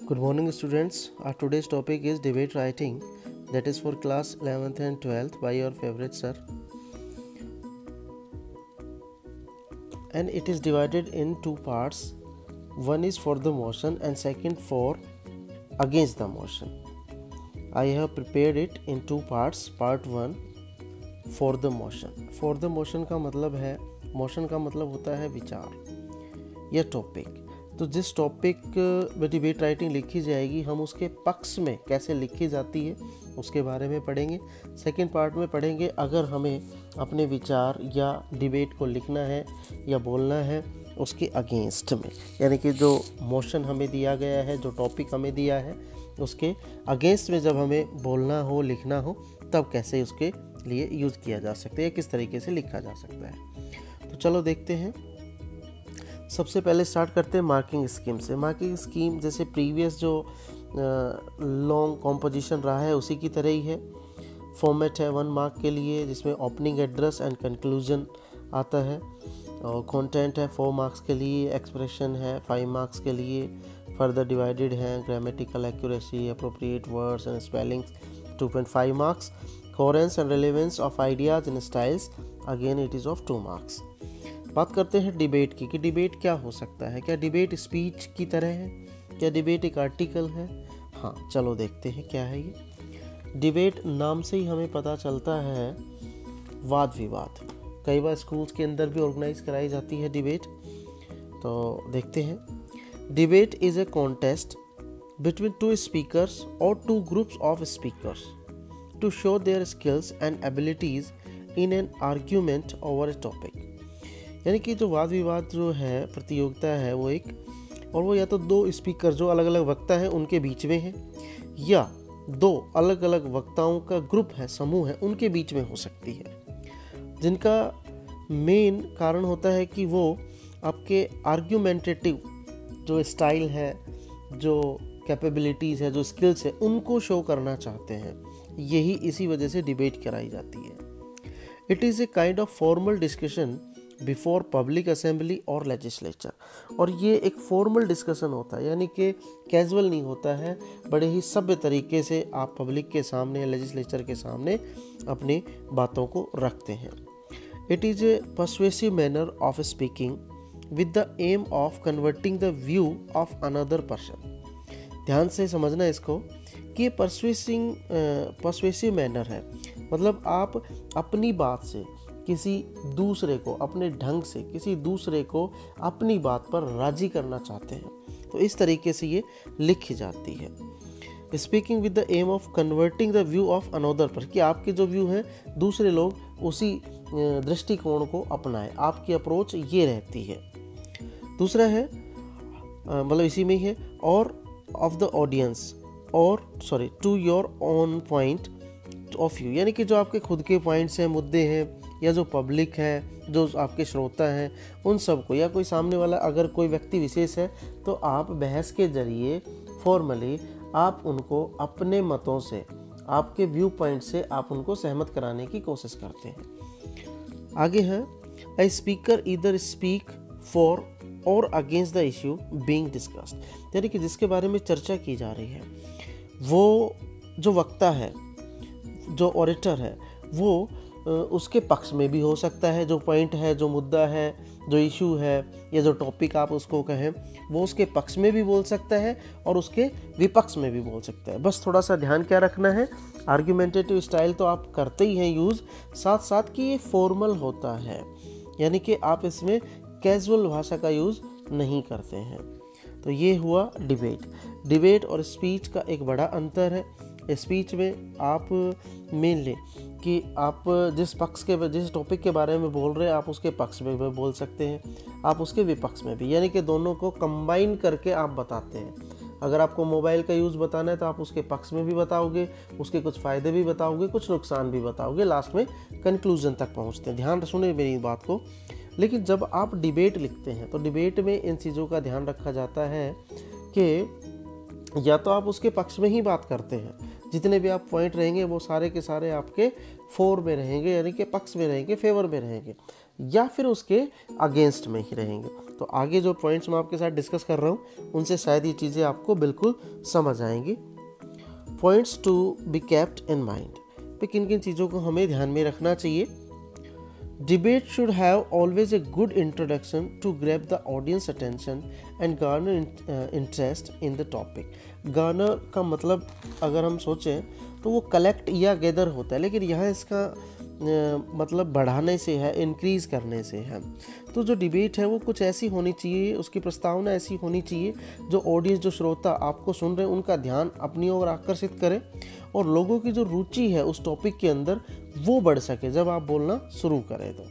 Good morning students. Our today's topic is debate writing, that is for class 11th and 12th by your favorite sir. And it is divided in two parts. One is for the motion and second for against the motion. I have prepared it in two parts. Part 1 for the motion. For the motion का मतलब है, motion का मतलब होता है विचार या topic. तो जिस टॉपिक में डिबेट राइटिंग लिखी जाएगी हम उसके पक्ष में कैसे लिखी जाती है उसके बारे में पढ़ेंगे। सेकंड पार्ट में पढ़ेंगे अगर हमें अपने विचार या डिबेट को लिखना है या बोलना है उसके अगेंस्ट में, यानी कि जो मोशन हमें दिया गया है, जो टॉपिक हमें दिया है उसके अगेंस्ट में जब हमें बोलना हो, लिखना हो, तब कैसे उसके लिए यूज़ किया जा सकता है, किस तरीके से लिखा जा सकता है। तो चलो देखते हैं। सबसे पहले स्टार्ट करते हैं मार्किंग स्कीम से। मार्किंग स्कीम जैसे प्रीवियस जो लॉन्ग कॉम्पोजिशन रहा है उसी की तरह ही है। फॉर्मेट है 1 मार्क के लिए जिसमें ओपनिंग एड्रेस एंड कंक्लूजन आता है, और कंटेंट है 4 मार्क्स के लिए, एक्सप्रेशन है 5 मार्क्स के लिए, फर्दर डिवाइडेड है grammatical accuracy, appropriate words and spellings 2.5 marks, coherence and relevance of ideas and styles again it is of 2 marks. बात करते हैं डिबेट की कि डिबेट क्या हो सकता है। क्या डिबेट स्पीच की तरह है? क्या डिबेट एक आर्टिकल है? हाँ, चलो देखते हैं क्या है ये। डिबेट नाम से ही हमें पता चलता है वाद विवाद। कई बार स्कूल्स के अंदर भी ऑर्गेनाइज कराई जाती है डिबेट। तो देखते हैं। Debate is a contest between 2 speakers और 2 groups of speakers to show their skills and abilities in an argument over a topic. यानी कि जो वाद विवाद जो है, प्रतियोगिता है, वो एक और वो या तो 2 स्पीकर जो अलग अलग वक्ता हैं उनके बीच में है, या 2 अलग अलग वक्ताओं का ग्रुप है, समूह है, उनके बीच में हो सकती है, जिनका मेन कारण होता है कि वो आपके आर्ग्यूमेंटेटिव जो स्टाइल है, जो कैपेबिलिटीज़ है, जो स्किल्स है, उनको शो करना चाहते हैं। यही इसी वजह से डिबेट कराई जाती है। It is a kind of formal discussion before public assembly और लेजिस्लेचर। और ये एक फॉर्मल डिस्कशन होता है, यानी कि कैजुअल नहीं होता है, बड़े ही सभ्य तरीके से आप पब्लिक के सामने, लेजिस्लेचर के सामने अपनी बातों को रखते हैं। It is a persuasive manner of speaking with the aim of converting the view of another person. ध्यान से समझना इसको कि ये पर्सुएसिव मैनर है, मतलब आप अपनी बात से किसी दूसरे को, अपने ढंग से किसी दूसरे को अपनी बात पर राजी करना चाहते हैं। तो इस तरीके से ये लिखी जाती है। Speaking with the aim of converting the view of another पर, कि आपके जो व्यू हैं दूसरे लोग उसी दृष्टिकोण को अपनाएं, आपकी अप्रोच ये रहती है। दूसरा है मतलब इसी में ही है, और ऑफ द ऑडियंस और to your own point of view, यानी कि जो आपके खुद के पॉइंट्स हैं, मुद्दे हैं, या जो पब्लिक है, जो आपके श्रोता हैं, उन सबको, या कोई सामने वाला अगर कोई व्यक्ति विशेष है तो आप बहस के जरिए फॉर्मली आप उनको अपने मतों से, आपके व्यू पॉइंट से आप उनको सहमत कराने की कोशिश करते हैं। आगे है a speaker either speak for और against the issue being discussed, यानी कि जिसके बारे में चर्चा की जा रही है वो जो वक्ता है, जो ऑरेटर है, वो उसके पक्ष में भी हो सकता है। जो पॉइंट है, जो मुद्दा है, जो इशू है, या जो टॉपिक आप उसको कहें, वो उसके पक्ष में भी बोल सकता है और उसके विपक्ष में भी बोल सकता है। बस थोड़ा सा ध्यान क्या रखना है, आर्ग्यूमेंटेटिव स्टाइल तो आप करते ही हैं यूज़, साथ साथ कि ये फॉर्मल होता है, यानी कि आप इसमें कैजुअल भाषा का यूज़ नहीं करते हैं। तो ये हुआ डिबेट और स्पीच का एक बड़ा अंतर है। स्पीच में आप मेन लें कि आप जिस टॉपिक के बारे में बोल रहे हैं आप उसके पक्ष में भी बोल सकते हैं, आप उसके विपक्ष में भी, यानी कि दोनों को कंबाइन करके आप बताते हैं। अगर आपको मोबाइल का यूज़ बताना है तो आप उसके पक्ष में भी बताओगे, उसके कुछ फ़ायदे भी बताओगे, कुछ नुकसान भी बताओगे, लास्ट में कंक्लूजन तक पहुँचते हैं। ध्यान सुने मेरी बात को। लेकिन जब आप डिबेट लिखते हैं तो डिबेट में इन चीज़ों का ध्यान रखा जाता है कि या तो आप उसके पक्ष में ही बात करते हैं, जितने भी आप पॉइंट रहेंगे वो सारे के सारे आपके फोर में रहेंगे, यानी कि पक्ष में रहेंगे, फेवर में रहेंगे, या फिर उसके अगेंस्ट में ही रहेंगे। तो आगे जो पॉइंट्स मैं आपके साथ डिस्कस कर रहा हूँ उनसे शायद ये चीज़ें आपको बिल्कुल समझ आएंगी। Points to be kept in mind, पे किन किन चीज़ों को हमें ध्यान में रखना चाहिए। Debate should have always a good introduction to grab the audience attention and garner interest in the topic. Garner का मतलब अगर हम सोचें तो वो कलेक्ट या गैदर होता है, लेकिन यहाँ इसका मतलब बढ़ाने से है, इंक्रीज करने से है। तो जो डिबेट है वो कुछ ऐसी होनी चाहिए, उसकी प्रस्तावना ऐसी होनी चाहिए जो ऑडियंस, जो श्रोता आपको सुन रहे हैं उनका ध्यान अपनी ओर आकर्षित करे और लोगों की जो रुचि है उस टॉपिक के अंदर वो बढ़ सके जब आप बोलना शुरू करें। तो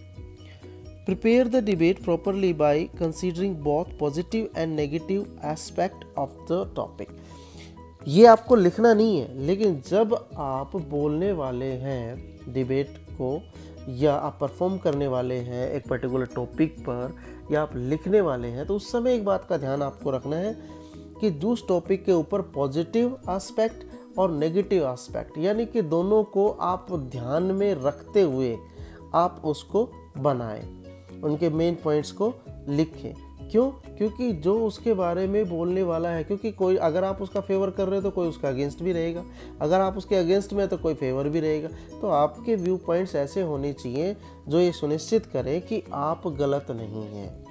prepare the debate properly by considering both positive and negative aspect of the topic. ये आपको लिखना नहीं है, लेकिन जब आप बोलने वाले हैं डिबेट को या आप परफॉर्म करने वाले हैं एक पर्टिकुलर टॉपिक पर या आप लिखने वाले हैं, तो उस समय एक बात का ध्यान आपको रखना है कि उस टॉपिक के ऊपर पॉजिटिव एस्पेक्ट और नेगेटिव एस्पेक्ट, यानी कि दोनों को आप ध्यान में रखते हुए आप उसको बनाएं, उनके मेन पॉइंट्स को लिखें। क्यों? क्योंकि जो उसके बारे में बोलने वाला है, क्योंकि कोई अगर आप उसका फेवर कर रहे हो तो कोई उसका अगेंस्ट भी रहेगा, अगर आप उसके अगेंस्ट में तो कोई फेवर भी रहेगा। तो आपके व्यू पॉइंट्स ऐसे होने चाहिए जो ये सुनिश्चित करें कि आप गलत नहीं हैं।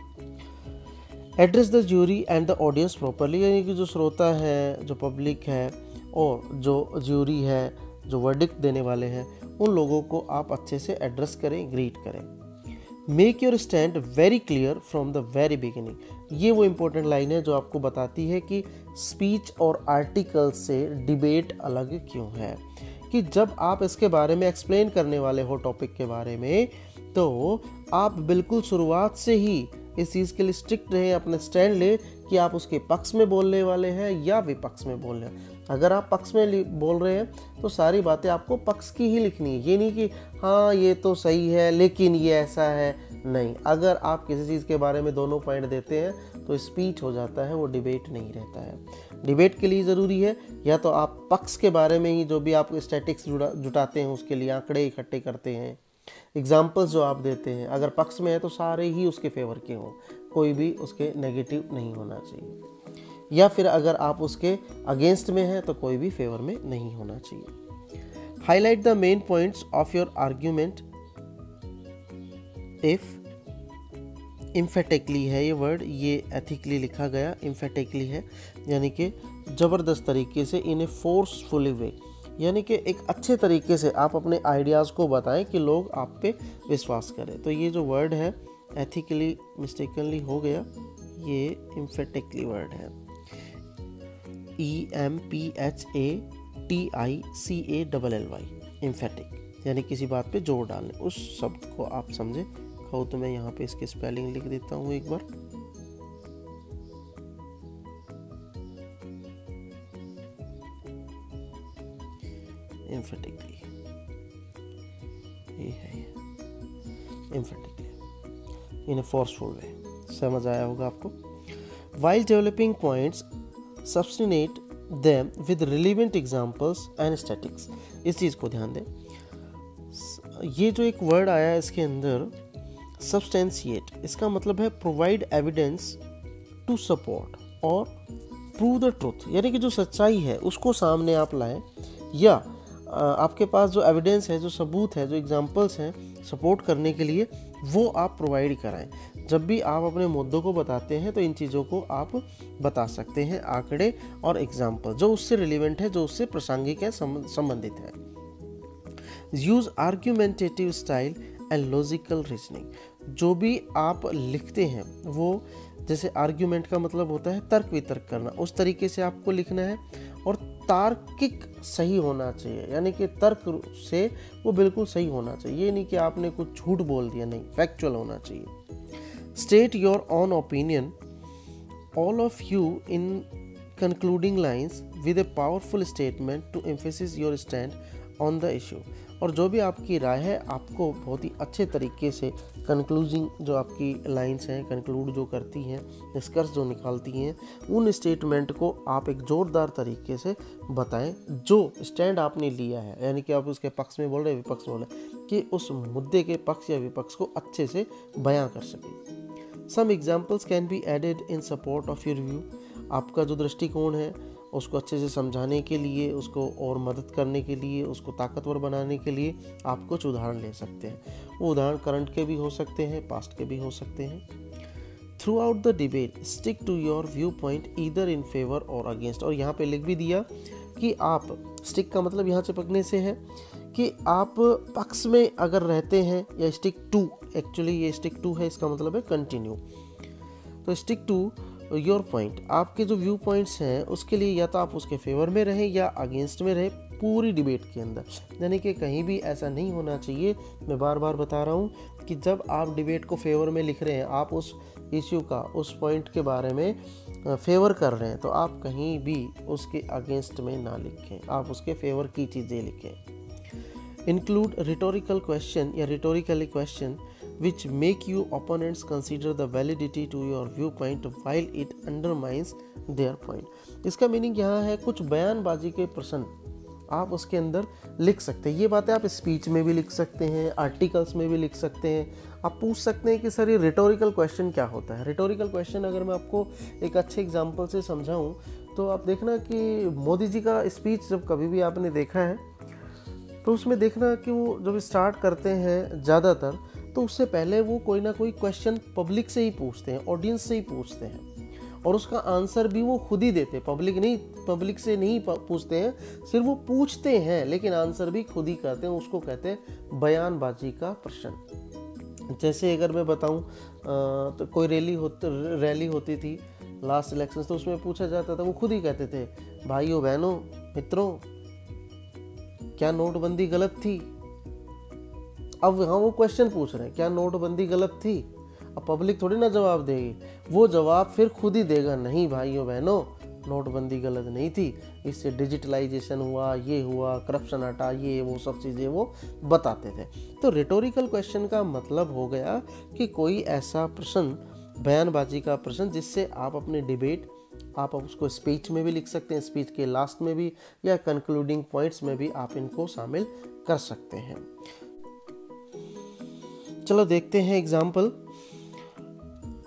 Address the jury and the audience properly, यानी कि जो श्रोता है, जो पब्लिक है और जो ज्यूरी है, जो वर्डिक्ट देने वाले हैं, उन लोगों को आप अच्छे से एड्रेस करें, ग्रीट करें। Make your stand very clear from the very beginning, ये वो इम्पोर्टेंट लाइन है जो आपको बताती है कि स्पीच और आर्टिकल से डिबेट अलग क्यों है। कि जब आप इसके बारे में एक्सप्लेन करने वाले हो टॉपिक के बारे में, तो आप बिल्कुल शुरुआत से ही इस चीज़ के लिए स्ट्रिक्ट रहें, अपने स्टैंड ले कि आप उसके पक्ष में बोलने वाले हैं या विपक्ष में बोल रहे हैं। अगर आप पक्ष में बोल रहे हैं तो सारी बातें आपको पक्ष की ही लिखनी है, ये नहीं कि हाँ ये तो सही है लेकिन ये ऐसा है, नहीं। अगर आप किसी चीज़ के बारे में दोनों पॉइंट देते हैं तो स्पीच हो जाता है, वो डिबेट नहीं रहता है। डिबेट के लिए ज़रूरी है या तो आप पक्ष के बारे में ही जो भी आप स्टैटिक्स जुटाते हैं उसके लिए आंकड़े इकट्ठे करते हैं, एग्जाम्पल्स जो आप देते हैं, अगर पक्ष में है तो सारे ही उसके फेवर के हों, कोई भी उसके नेगेटिव नहीं होना चाहिए। या फिर अगर आप उसके अगेंस्ट में हैं तो कोई भी फेवर में नहीं होना चाहिए। Highlight the main points of your argument if emphatically है ये वर्ड, ये एथिकली लिखा गया, इम्फेटिकली है यानी कि ज़बरदस्त तरीके से, इन ए फोर्सफुली वे, यानी कि एक अच्छे तरीके से आप अपने आइडियाज़ को बताएं कि लोग आप पे विश्वास करें। तो ये जो वर्ड है एथिकली मिस्टेकनली हो गया, ये इम्फेटिकली वर्ड है, EMPHATICALLY, इम्फेटिक, यानी किसी बात पे जोर डालने, उस शब्द को आप समझे। कहो तो मैं यहाँ पे इसकी स्पेलिंग लिख देता हूँ एक बार। इम्फेटिकली, ये है इम्फेटिकली, इन ए फोर्सफुल वे, समझ आया होगा आपको। While developing points substantiate them with relevant examples and statics, इस चीज़ को ध्यान दें। ये जो एक वर्ड आया है इसके अंदर सब्सटेंशिएट, इसका मतलब है प्रोवाइड एविडेंस टू सपोर्ट और प्रूव द ट्रूथ, यानी कि जो सच्चाई है उसको सामने आप लाएं, या आपके पास जो एविडेंस है, जो सबूत है, जो एग्जांपल्स हैं सपोर्ट करने के लिए, वो आप प्रोवाइड कराएं। जब भी आप अपने मुद्दों को बताते हैं तो इन चीज़ों को आप बता सकते हैं, आंकड़े और एग्जाम्पल जो उससे रिलेवेंट है, जो उससे प्रासंगिक है, संबंधित है। Use argumentative style and logical reasoning, जो भी आप लिखते हैं वो, जैसे आर्ग्यूमेंट का मतलब होता है तर्क वितर्क करना, उस तरीके से आपको लिखना है और तार्किक सही होना चाहिए, यानी कि तर्क से वो बिल्कुल सही होना चाहिए, ये नहीं कि आपने कुछ झूठ बोल दिया, नहीं, फैक्चुअल होना चाहिए। State your own opinion all of you in concluding lines with a powerful statement to emphasize your stand on the issue. और जो भी आपकी राय है आपको बहुत ही अच्छे तरीके से कंक्लूजिंग जो आपकी लाइंस हैं, कंक्लूड जो करती हैं, निष्कर्ष जो निकालती हैं, उन स्टेटमेंट को आप एक जोरदार तरीके से बताएं जो स्टैंड आपने लिया है, यानी कि आप उसके पक्ष में बोल रहे हैं, विपक्ष में बोल रहे हैं, कि उस मुद्दे के पक्ष या विपक्ष को अच्छे से बयां कर सकें। Some examples can be added in support of your view. आपका जो दृष्टिकोण है उसको अच्छे से समझाने के लिए, उसको और मदद करने के लिए, उसको ताकतवर बनाने के लिए आप कुछ उदाहरण ले सकते हैं। वो उदाहरण करंट के भी हो सकते हैं, पास्ट के भी हो सकते हैं। Throughout the debate stick to your view point either in favour or against. और यहाँ पे लिख भी दिया कि आप, स्टिक का मतलब यहाँ चिपकने से है कि आप पक्ष में अगर रहते हैं, या स्टिक टू, एक्चुअली ये स्टिक टू है, इसका मतलब है कंटिन्यू। तो स्टिक टू योर पॉइंट, आपके जो व्यू पॉइंट्स हैं उसके लिए या तो आप उसके फेवर में रहें या अगेंस्ट में रहें पूरी डिबेट के अंदर। यानी कि कहीं भी ऐसा नहीं होना चाहिए, मैं बार बार बता रहा हूँ कि जब आप डिबेट को फेवर में लिख रहे हैं, आप उस इश्यू का, उस पॉइंट के बारे में फेवर कर रहे हैं, तो आप कहीं भी उसके अगेंस्ट में ना लिखें, आप उसके फेवर की चीज़ें लिखें। इंक्लूड रिटोरिकल क्वेश्चन या रिटोरिकली question which make you opponents consider the validity to your viewpoint while it undermines their point। इसका मीनिंग यहाँ है कुछ बयानबाजी के प्रश्न आप उसके अंदर लिख सकते हैं। ये बातें आप स्पीच में भी लिख सकते हैं, आर्टिकल्स में भी लिख सकते हैं। आप पूछ सकते हैं कि सर ये रिटोरिकल क्वेश्चन क्या होता है। रिटोरिकल क्वेश्चन अगर मैं आपको एक अच्छे एग्जांपल से समझाऊं तो आप देखना कि मोदी जी का स्पीच जब कभी भी आपने देखा है तो उसमें देखना कि वो जब स्टार्ट करते हैं ज़्यादातर, तो उससे पहले वो कोई ना कोई क्वेश्चन पब्लिक से ही पूछते हैं, ऑडियंस से ही पूछते हैं, और उसका आंसर भी वो खुद ही देते हैं। पब्लिक से नहीं पूछते हैं, सिर्फ वो पूछते हैं लेकिन आंसर भी खुद ही करते हैं। उसको कहते हैं बयानबाजी का प्रश्न। जैसे अगर मैं बताऊं तो कोई रैली होती थी लास्ट इलेक्शन, तो उसमें पूछा जाता था, वो खुद ही कहते थे, भाइयों बहनों मित्रों, क्या नोटबंदी गलत थी? अब हाँ वो क्वेश्चन पूछ रहे हैं, क्या नोटबंदी गलत थी? अब पब्लिक थोड़ी ना जवाब देगी, वो जवाब फिर खुद ही देगा, नहीं भाइयों बहनों नोटबंदी गलत नहीं थी, इससे डिजिटलाइजेशन हुआ, ये हुआ, करप्शन हटा, ये वो सब चीज़ें वो बताते थे। तो रिटोरिकल क्वेश्चन का मतलब हो गया कि कोई ऐसा प्रश्न, बयानबाजी का प्रश्न, जिससे आप अपने डिबेट, आप उसको स्पीच में भी लिख सकते हैं, स्पीच के लास्ट में भी, या कंक्लूडिंग पॉइंट्स में भी आप इनको शामिल कर सकते हैं। चलो देखते हैं एग्जाम्पल।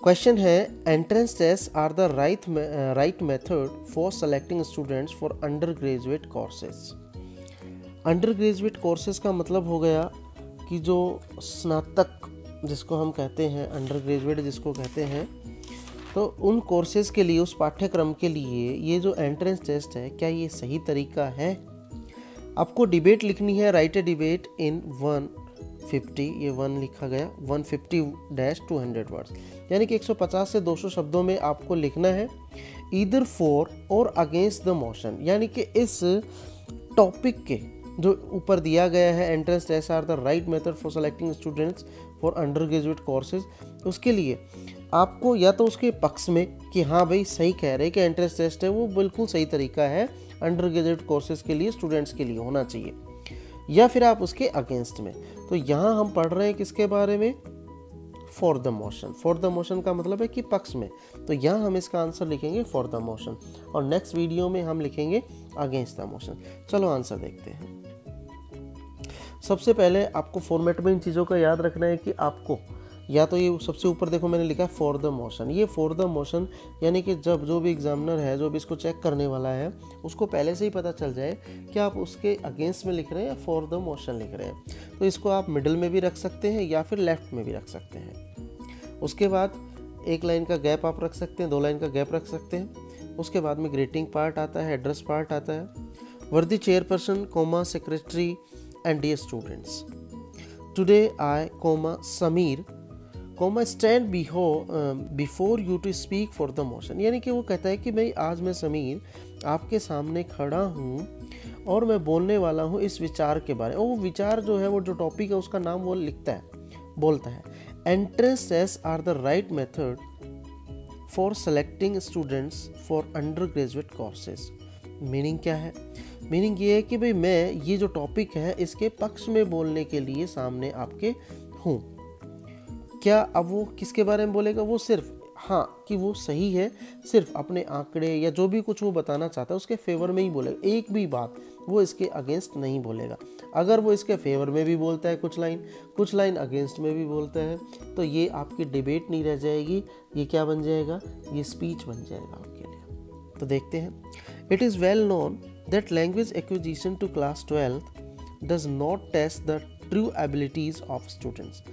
क्वेश्चन है, entrance test are the right method for selecting students for undergraduate courses. Undergraduate courses का मतलब हो गया कि जो स्नातक जिसको हम कहते हैं, अंडर ग्रेजुएट जिसको कहते हैं, तो उन कोर्सेज के लिए, उस पाठ्यक्रम के लिए ये जो एंट्रेंस टेस्ट है, क्या ये सही तरीका है? आपको डिबेट लिखनी है, राइट ए डिबेट इन 150, ये 1 लिखा गया, 150-200 वर्ड्स, यानी कि 150 से 200 शब्दों में आपको लिखना है। ईदर फॉर और अगेंस्ट द मोशन, यानी कि इस टॉपिक के जो ऊपर दिया गया है, entrance test are the right method for selecting students for undergraduate courses, उसके लिए आपको या तो उसके पक्ष में कि हाँ भाई सही कह रहे हैं कि एंट्रेंस टेस्ट है वो बिल्कुल सही तरीका है, अंडर ग्रेजुएट कोर्सेज के लिए, स्टूडेंट्स के लिए होना चाहिए, या फिर आप उसके अगेंस्ट में। तो यहाँ हम पढ़ रहे हैं किसके बारे में? For the motion. For the motion का मतलब है कि पक्ष में, तो यहाँ हम इसका आंसर लिखेंगे फॉर द मोशन, और नेक्स्ट वीडियो में हम लिखेंगे अगेंस्ट द मोशन। चलो आंसर देखते हैं। सबसे पहले आपको फॉर्मेट में इन चीज़ों का याद रखना है कि आपको या तो ये सबसे ऊपर देखो मैंने लिखा है फॉर द मोशन। ये फॉर द मोशन यानी कि जब जो भी एग्जामिनर है, जो भी इसको चेक करने वाला है, उसको पहले से ही पता चल जाए कि आप उसके अगेंस्ट में लिख रहे हैं या फॉर द मोशन लिख रहे हैं। तो इसको आप मिडिल में भी रख सकते हैं या फिर लेफ्ट में भी रख सकते हैं। उसके बाद एक लाइन का गैप आप रख सकते हैं, 2 लाइन का गैप रख सकते हैं। उसके बाद में ग्रीटिंग पार्ट आता है, एड्रेस पार्ट आता है, worthy chairperson, comma secretary and dear students, today I comma Sameer comma stand before you to speak for the motion. यानी कि वो कहता है कि भाई आज मैं समीर आपके सामने खड़ा हूँ और मैं बोलने वाला हूँ इस विचार के बारे में। वो विचार जो है, वो जो टॉपिक है उसका नाम वो लिखता है, बोलता है। Entrance test are the right method for selecting students for undergraduate courses. Meaning क्या है? मीनिंग ये है कि भाई मैं ये जो टॉपिक है इसके पक्ष में बोलने के लिए सामने आपके हूँ। क्या अब वो किसके बारे में बोलेगा? वो सिर्फ हाँ कि वो सही है, सिर्फ अपने आंकड़े या जो भी कुछ वो बताना चाहता है उसके फेवर में ही बोलेगा। एक भी बात वो इसके अगेंस्ट नहीं बोलेगा। अगर वो इसके फेवर में भी बोलता है कुछ लाइन अगेंस्ट में भी बोलता है, तो ये आपकी डिबेट नहीं रह जाएगी, ये क्या बन जाएगा? ये स्पीच बन जाएगा आपके लिए। तो देखते हैं। It is well known that language acquisition to class 12 does not test the true abilities of students.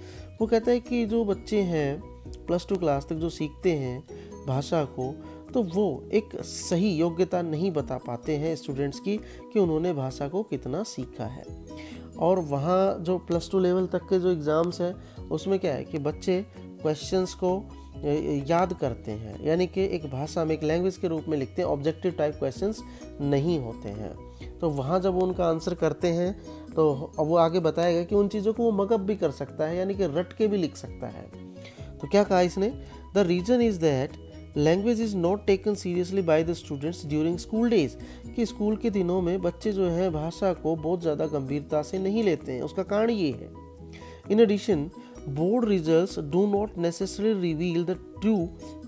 वो कहता है कि जो बच्चे हैं +2 क्लास तक जो सीखते हैं भाषा को, तो वो एक सही योग्यता नहीं बता पाते हैं स्टूडेंट्स की कि उन्होंने भाषा को कितना सीखा है। और वहाँ जो +2 लेवल तक के जो एग्ज़ाम्स हैं उसमें क्या है कि बच्चे क्वेश्चंस को याद करते हैं, यानी कि एक भाषा में एक लैंग्वेज के रूप में लिखते हैं, ऑब्जेक्टिव टाइप क्वेश्चंस नहीं होते हैं। तो वहाँ जब वो उनका आंसर करते हैं तो वो आगे बताएगा कि उन चीज़ों को वो मगअप भी कर सकता है, यानी कि रट के भी लिख सकता है। तो क्या कहा इसने? The reason is that language is not taken seriously by the students during school days, कि स्कूल के दिनों में बच्चे जो हैं भाषा को बहुत ज़्यादा गंभीरता से नहीं लेते हैं। उसका कारण ये है। In addition board results do not necessarily reveal the true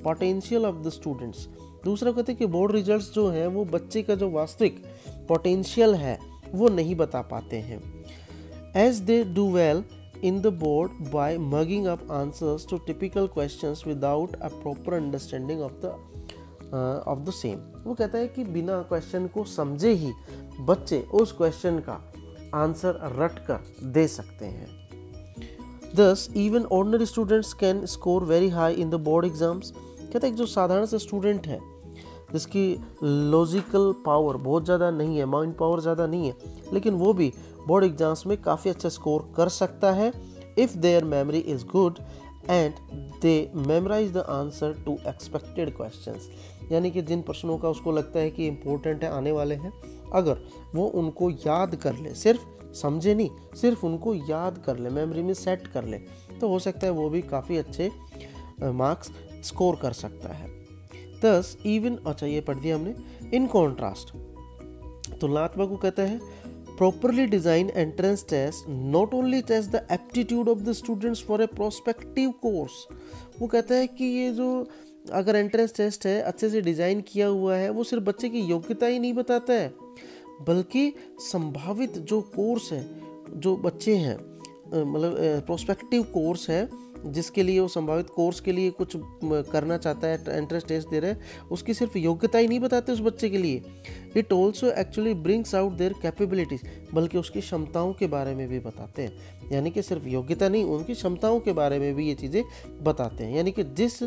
potential of the students. दूसरा कहते हैं कि बोर्ड रिजल्ट्स जो हैं वो बच्चे का जो वास्तविक पोटेंशियल है वो नहीं बता पाते हैं। As they do well in the board by mugging up answers to typical questions without a proper understanding of the same। वो कहता है कि बिना क्वेश्चन को समझे ही बच्चे उस क्वेश्चन का आंसर रट कर दे सकते हैं। Thus even ordinary students can score very high in the board exams। कहता है कि जो साधारण से स्टूडेंट है जिसकी लॉजिकल पावर बहुत ज़्यादा नहीं है, माइंड पावर ज़्यादा नहीं है, लेकिन वो भी बोर्ड एग्जाम्स में काफ़ी अच्छा स्कोर कर सकता है if their memory is good and they memorise the answer to expected questions. यानी कि जिन प्रश्नों का उसको लगता है कि इम्पोर्टेंट है, आने वाले हैं, अगर वो उनको याद कर ले, सिर्फ समझे नहीं, सिर्फ उनको याद कर ले, मेमोरी में सेट कर ले, तो हो सकता है वो भी काफ़ी अच्छे मार्क्स स्कोर कर सकता है। दस इवन, अच्छा ये पढ़ दिया हमने। इन कॉन्ट्रास्ट तुलनात्मक को कहता है properly designed entrance test not only test the aptitude of the students for a prospective course। वो कहता है कि ये जो अगर एंट्रेंस टेस्ट है अच्छे से डिज़ाइन किया हुआ है वो सिर्फ बच्चे की योग्यता ही नहीं बताता है, बल्कि संभावित जो कोर्स है, जो बच्चे हैं मतलब प्रोस्पेक्टिव कोर्स है जिसके लिए वो संभावित कोर्स के लिए कुछ करना चाहता है, एंट्रेंस टेस्ट दे रहा है, उसकी सिर्फ योग्यता ही नहीं बताते उस बच्चे के लिए। It also actually brings out their capabilities, बल्कि उसकी क्षमताओं के बारे में भी बताते हैं। यानी कि सिर्फ योग्यता नहीं, उनकी क्षमताओं के बारे में भी ये चीज़ें बताते हैं। यानी कि जिस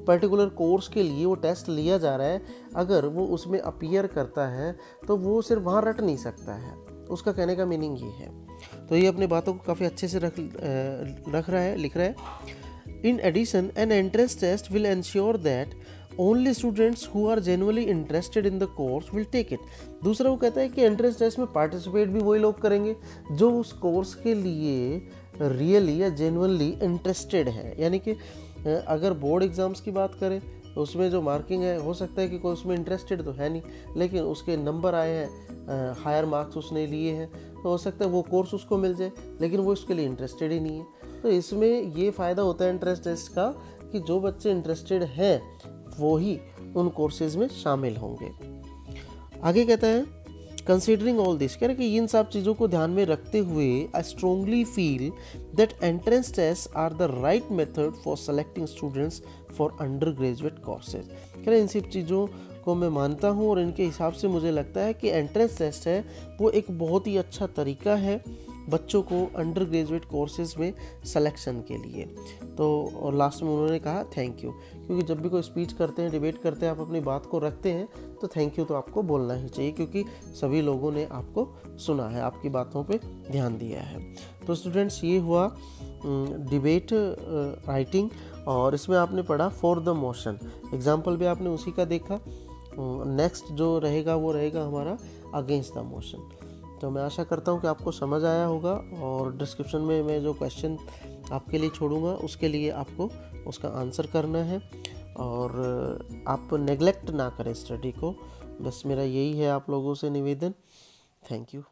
पर्टिकुलर कोर्स के लिए वो टेस्ट लिया जा रहा है, अगर वो उसमें अपीयर करता है तो वो सिर्फ वहाँ रट नहीं सकता है। उसका कहने का मीनिंग ये है। तो ये अपनी बातों को काफ़ी अच्छे से रख रहा है, लिख रहा है। In addition an entrance test will ensure that only students who are genuinely interested in the course will take it. दूसरा वो कहता है कि एंट्रेंस टेस्ट में पार्टिसिपेट भी वही लोग करेंगे जो उस कोर्स के लिए रियली या जेन्युइनली इंटरेस्टेड है। यानी कि अगर बोर्ड एग्ज़ाम्स की बात करें तो उसमें जो मार्किंग है, हो सकता है कि कोई उसमें इंटरेस्टेड तो है नहीं, लेकिन उसके नंबर आए हैं, हायर मार्क्स उसने लिए हैं, तो हो सकता है वो कोर्स उसको मिल जाए, लेकिन वो इसके लिए इंटरेस्टेड ही नहीं है। तो इसमें ये फ़ायदा होता है एंट्रेंस टेस्ट का कि जो बच्चे इंटरेस्टेड हैं वो ही उन कोर्सेज में शामिल होंगे। आगे कहता है कंसिडरिंग ऑल दिस, कह रहे कि इन सब चीज़ों को ध्यान में रखते हुए I strongly feel that entrance test are the right method for selecting students for undergraduate courses. कह रहे इन सब चीज़ों को मैं मानता हूँ और इनके हिसाब से मुझे लगता है कि एंट्रेंस टेस्ट है वो एक बहुत ही अच्छा तरीका है बच्चों को अंडर ग्रेजुएट कोर्सेज में सिलेक्शन के लिए। तो और लास्ट में उन्होंने कहा थैंक यू, क्योंकि जब भी कोई स्पीच करते हैं, डिबेट करते हैं, आप अपनी बात को रखते हैं तो थैंक यू तो आपको बोलना ही चाहिए, क्योंकि सभी लोगों ने आपको सुना है, आपकी बातों पे ध्यान दिया है। तो स्टूडेंट्स ये हुआ डिबेट राइटिंग, और इसमें आपने पढ़ा फॉर द मोशन, एग्जाम्पल भी आपने उसी का देखा। नेक्स्ट जो रहेगा वो रहेगा हमारा अगेंस्ट द मोशन। तो मैं आशा करता हूँ कि आपको समझ आया होगा, और डिस्क्रिप्शन में मैं जो क्वेश्चन आपके लिए छोड़ूंगा उसके लिए आपको उसका आंसर करना है। और आप नेग्लेक्ट ना करें स्टडी को, बस मेरा यही है आप लोगों से निवेदन। Thank you.